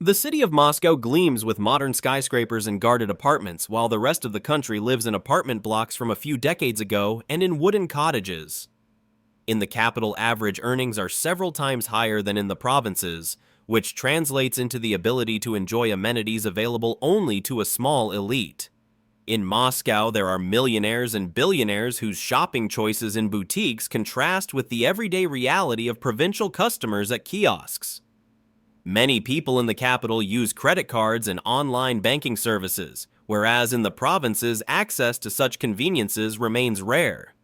The city of Moscow gleams with modern skyscrapers and guarded apartments, while the rest of the country lives in apartment blocks from a few decades ago and in wooden cottages. In the capital, average earnings are several times higher than in the provinces, which translates into the ability to enjoy amenities available only to a small elite. In Moscow, there are millionaires and billionaires whose shopping choices in boutiques contrast with the everyday reality of provincial customers at kiosks. Many people in the capital use credit cards and online banking services, whereas in the provinces, access to such conveniences remains rare.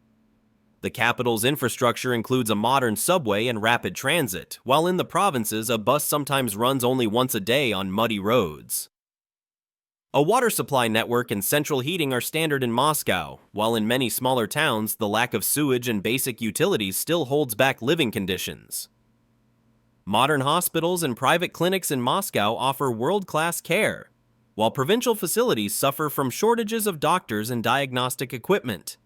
The capital's infrastructure includes a modern subway and rapid transit, while in the provinces, a bus sometimes runs only once a day on muddy roads. A water supply network and central heating are standard in Moscow, while in many smaller towns, the lack of sewage and basic utilities still holds back living conditions. Modern hospitals and private clinics in Moscow offer world-class care, while provincial facilities suffer from shortages of doctors and diagnostic equipment.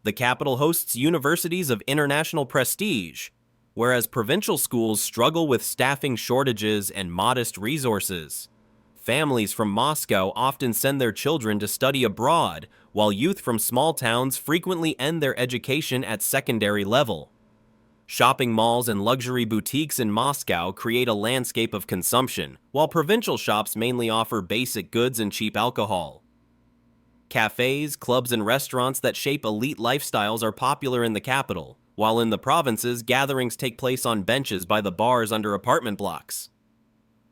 The capital hosts universities of international prestige, whereas provincial schools struggle with staffing shortages and modest resources. Families from Moscow often send their children to study abroad, while youth from small towns frequently end their education at secondary level. Shopping malls and luxury boutiques in Moscow create a landscape of consumption, while provincial shops mainly offer basic goods and cheap alcohol. Cafes, clubs, and restaurants that shape elite lifestyles are popular in the capital, while in the provinces, gatherings take place on benches by the bars under apartment blocks.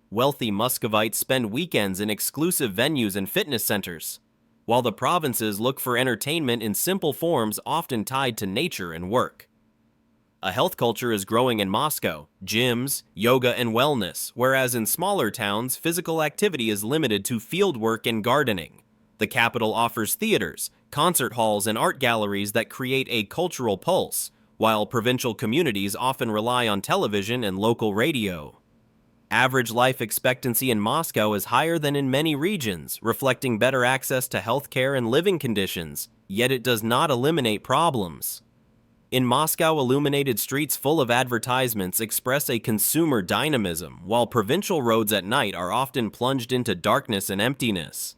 Wealthy Muscovites spend weekends in exclusive venues and fitness centers, while the provinces look for entertainment in simple forms often tied to nature and work. A health culture is growing in Moscow, gyms, yoga, and wellness, whereas in smaller towns, physical activity is limited to fieldwork and gardening. The capital offers theaters, concert halls, and art galleries that create a cultural pulse, while provincial communities often rely on television and local radio. Average life expectancy in Moscow is higher than in many regions, reflecting better access to healthcare and living conditions, yet it does not eliminate problems. In Moscow, illuminated streets full of advertisements express a consumer dynamism, while provincial roads at night are often plunged into darkness and emptiness.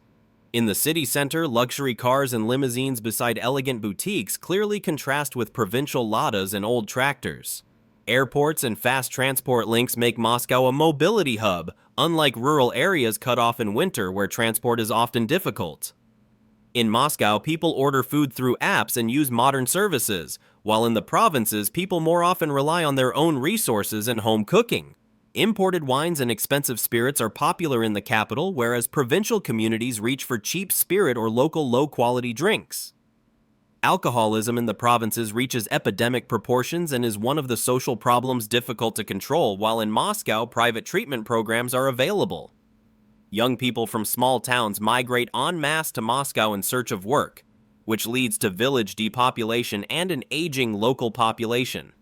In the city center, luxury cars and limousines beside elegant boutiques clearly contrast with provincial ladas and old tractors. Airports and fast transport links make Moscow a mobility hub, unlike rural areas cut off in winter where transport is often difficult. In Moscow, people order food through apps and use modern services, while in the provinces, people more often rely on their own resources and home cooking. Imported wines and expensive spirits are popular in the capital, whereas provincial communities reach for cheap spirit or local low-quality drinks. Alcoholism in the provinces reaches epidemic proportions and is one of the social problems difficult to control, while in Moscow, private treatment programs are available. Young people from small towns migrate en masse to Moscow in search of work, which leads to village depopulation and an aging local population.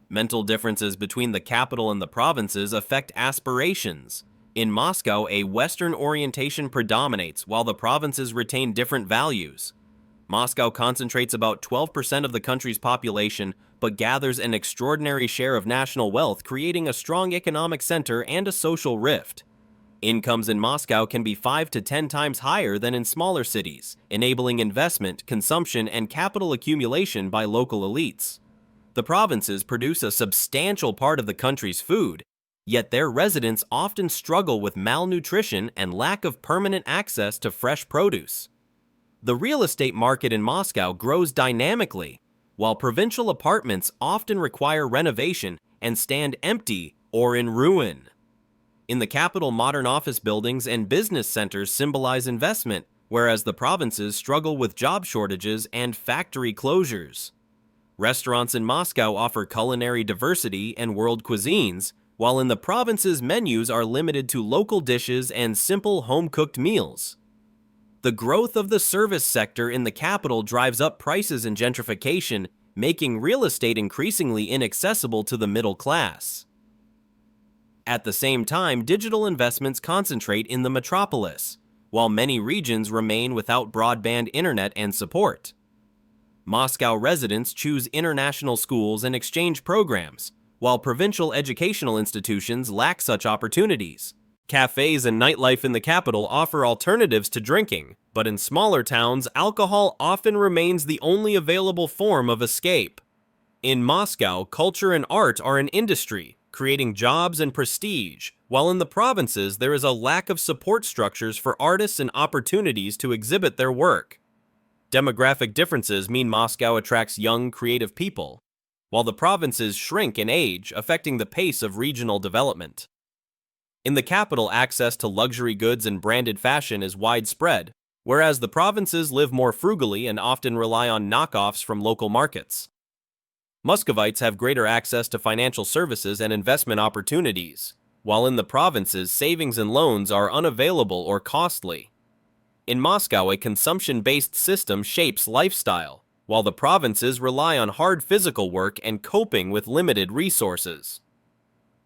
Mental differences between the capital and the provinces affect aspirations. In Moscow, a Western orientation predominates, while the provinces retain different values. Moscow concentrates about 12% of the country's population, but gathers an extraordinary share of national wealth, creating a strong economic center and a social rift. Incomes in Moscow can be 5 to 10 times higher than in smaller cities, enabling investment, consumption, and capital accumulation by local elites. The provinces produce a substantial part of the country's food, yet their residents often struggle with malnutrition and lack of permanent access to fresh produce. The real estate market in Moscow grows dynamically, while provincial apartments often require renovation and stand empty or in ruin. In the capital, modern office buildings and business centers symbolize investment, whereas the provinces struggle with job shortages and factory closures. Restaurants in Moscow offer culinary diversity and world cuisines, while in the provinces menus are limited to local dishes and simple home-cooked meals. The growth of the service sector in the capital drives up prices and gentrification, making real estate increasingly inaccessible to the middle class. At the same time, digital investments concentrate in the metropolis, while many regions remain without broadband internet and support. Moscow residents choose international schools and exchange programs, while provincial educational institutions lack such opportunities. Cafes and nightlife in the capital offer alternatives to drinking, but in smaller towns, alcohol often remains the only available form of escape. In Moscow, culture and art are an industry, creating jobs and prestige, while in the provinces there is a lack of support structures for artists and opportunities to exhibit their work. Demographic differences mean Moscow attracts young, creative people, while the provinces shrink in age, affecting the pace of regional development. In the capital, access to luxury goods and branded fashion is widespread, whereas the provinces live more frugally and often rely on knockoffs from local markets. Muscovites have greater access to financial services and investment opportunities, while in the provinces, savings and loans are unavailable or costly. In Moscow, a consumption-based system shapes lifestyle, while the provinces rely on hard physical work and coping with limited resources.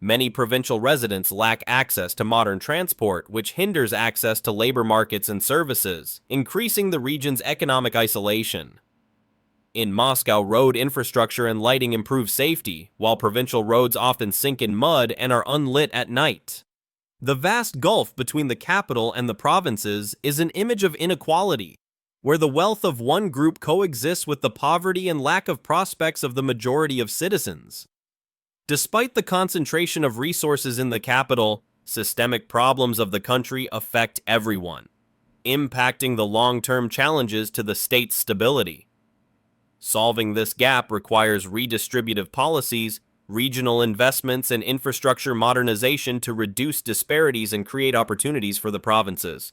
Many provincial residents lack access to modern transport, which hinders access to labor markets and services, increasing the region's economic isolation. In Moscow, road infrastructure and lighting improve safety, while provincial roads often sink in mud and are unlit at night. The vast gulf between the capital and the provinces is an image of inequality, where the wealth of one group coexists with the poverty and lack of prospects of the majority of citizens. Despite the concentration of resources in the capital, systemic problems of the country affect everyone, impacting the long-term challenges to the state's stability. Solving this gap requires redistributive policies, regional investments, and infrastructure modernization to reduce disparities and create opportunities for the provinces.